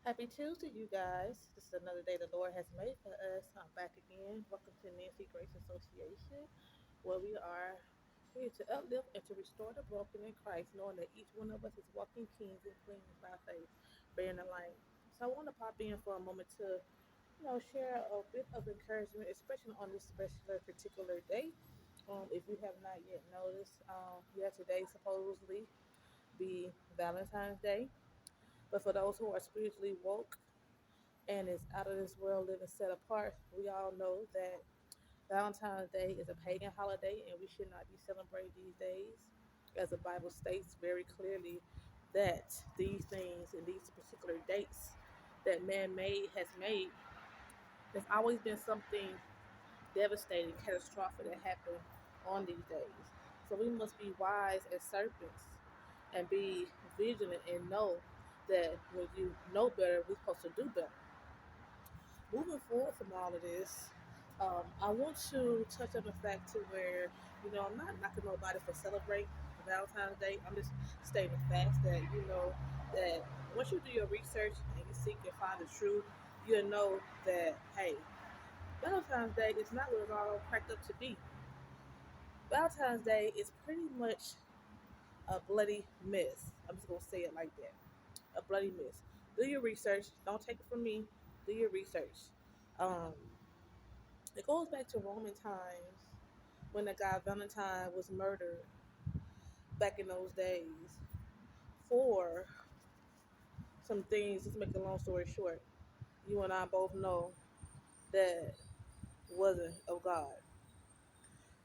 Happy Tuesday, you guys. This is another day the Lord has made for us. I'm back again. Welcome to Nancy Grace Association, where we are here to uplift and to restore the broken in Christ, knowing that each one of us is walking kings and queens by faith, bearing the light. So I want to pop in for a moment to, share a bit of encouragement, especially on this particular day. If you have not yet noticed, today supposedly be Valentine's Day. But for those who are spiritually woke, and is out of this world living set apart. We all know that Valentine's Day is a pagan holiday and we should not be celebrating these days. As the Bible states very clearly that these things and these particular dates that man made has made, there's always been something devastating, catastrophic that happened on these days. So we must be wise as serpents and be vigilant and know that when you know better, we're supposed to do better. Moving forward from all of this, I want to touch on the fact to where, I'm not knocking nobody for celebrating Valentine's Day. I'm just stating the facts that, that once you do your research and you seek and find the truth, you'll know that, hey, Valentine's Day is not what it's all cracked up to be. Valentine's Day is pretty much a bloody mess. I'm just going to say it like that. A bloody mess. Do your research. Don't take it from me. Do your research. Um, It goes back to Roman times when the guy Valentine was murdered back in those days for some things. Just make a long story short, you and I both know that wasn't of God.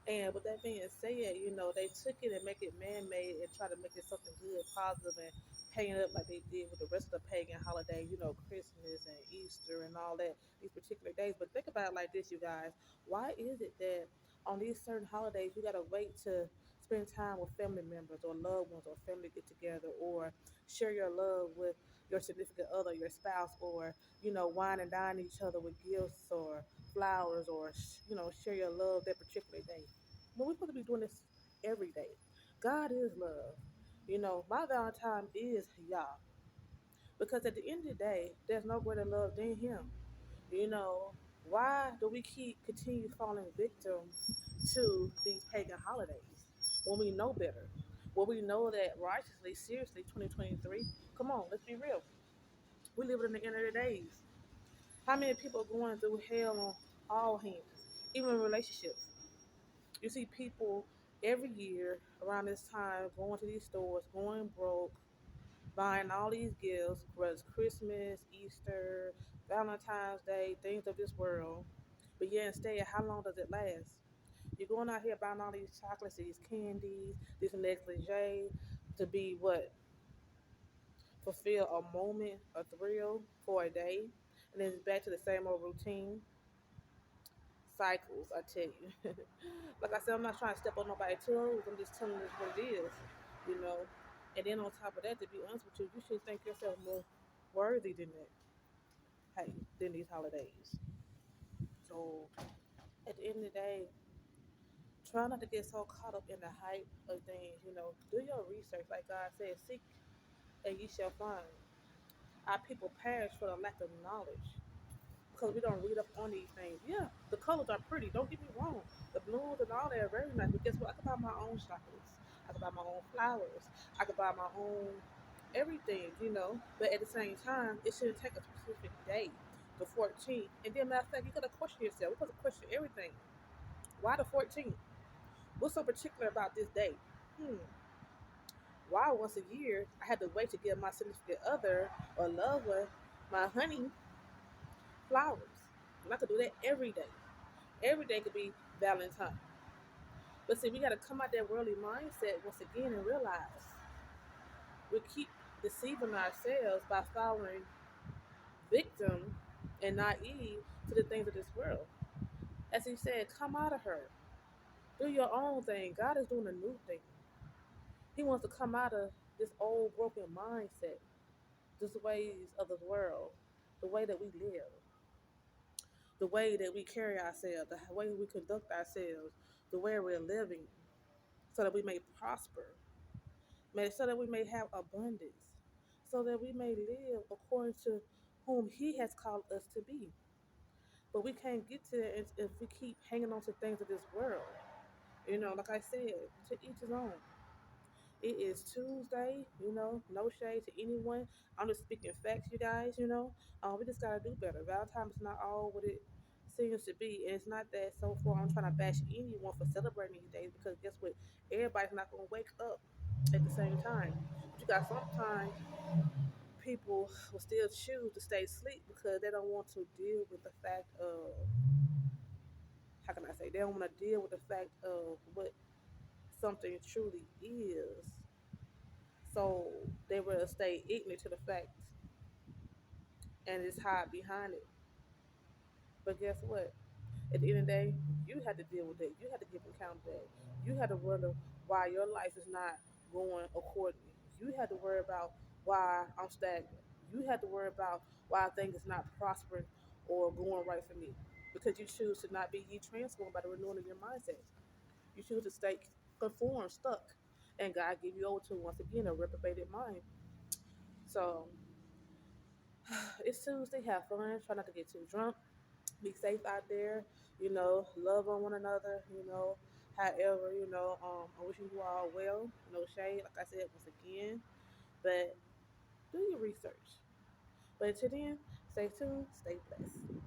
And with that being said, they took it and make it man-made and try to make it something good, positive, and paint it up like they did with the rest of the pagan holidays, Christmas and Easter and all that, these particular days. But think about it like this, you guys. Why is it that on these certain holidays you gotta wait to spend time with family members or loved ones or family get together or share your love with your significant other, your spouse, or wine and dine each other with gifts or flowers or share your love that particular day? Well, we're supposed to be doing this every day. God is love. My Valentine is Yah. Because at the end of the day, there's no greater love than Him. You know, why do we keep continue falling victim to these pagan holidays when we know better? When we know that righteously, seriously, 2023, come on, let's be real. We live in the end of the days. How many people are going through hell on all hands, even in relationships? You see people every year around this time going to these stores, going broke, buying all these gifts, whether it's Christmas, Easter, Valentine's Day, things of this world. But yeah, instead, how long does it last? You're going out here buying all these chocolates, these candies, this negligee to be what? Fulfill a moment, a thrill for a day, and then it's back to the same old routine cycles, I tell you. Like I said, I'm not trying to step on nobody's toes. I'm just telling you what it is, you know. And then on top of that, to be honest with you, you should think yourself more worthy than that. Hey, than these holidays. So at the end of the day, try not to get so caught up in the hype of things. Do your research, like God said, seek and ye shall find. Our people perish for the lack of knowledge because we don't read up on these things. Yeah, the colors are pretty. Don't get me wrong. The blues and all that are very nice. But guess what? I can buy my own chocolates. I can buy my own flowers. I can buy my own everything. But at the same time, it shouldn't take a specific day, the 14th. And then, matter of fact, you got to question yourself. We got to question everything. Why the 14th? What's so particular about this day? Hmm. Why once a year I had to wait to give my significant other or loved one, my honey, flowers? And I could do that every day. Every day could be Valentine. But see, we got to come out that worldly mindset once again and realize we keep deceiving ourselves by following victim and naive to the things of this world. As he said, come out of her. Do your own thing. God is doing a new thing. He wants to come out of this old broken mindset, this ways of the world, the way that we live, the way that we carry ourselves, the way we conduct ourselves, the way we're living, so that we may prosper, so that we may have abundance, so that we may live according to whom He has called us to be. But we can't get to that if we keep hanging on to things of this world. Like I said, to each his own. It is Tuesday, no shade to anyone. I'm just speaking facts, you guys, we just gotta do better. Valentine's is not all what it seems to be. And it's not that so far I'm trying to bash anyone for celebrating these days because guess what? Everybody's not gonna wake up at the same time. But you got sometimes people will still choose to stay asleep because they don't want to deal with the fact of how can I say they don't want to deal with the fact of what something truly is. So they will stay ignorant to the facts and just hide behind it. But guess what? At the end of the day, you had to deal with it. You had to give account of that. You had to wonder why your life is not going accordingly. You had to worry about why I'm stagnant. You had to worry about why things is not prospering or going right for me. Because you choose to not be ye transformed by the renewing of your mindset. You choose to stay conformed, stuck. And God give you over to once again a reprobated mind. So it's Tuesday. Have fun. Try not to get too drunk. Be safe out there. Love on one another. However, I'm wishing you all well. No shade, like I said once again. But do your research. But until then, stay tuned. Stay blessed.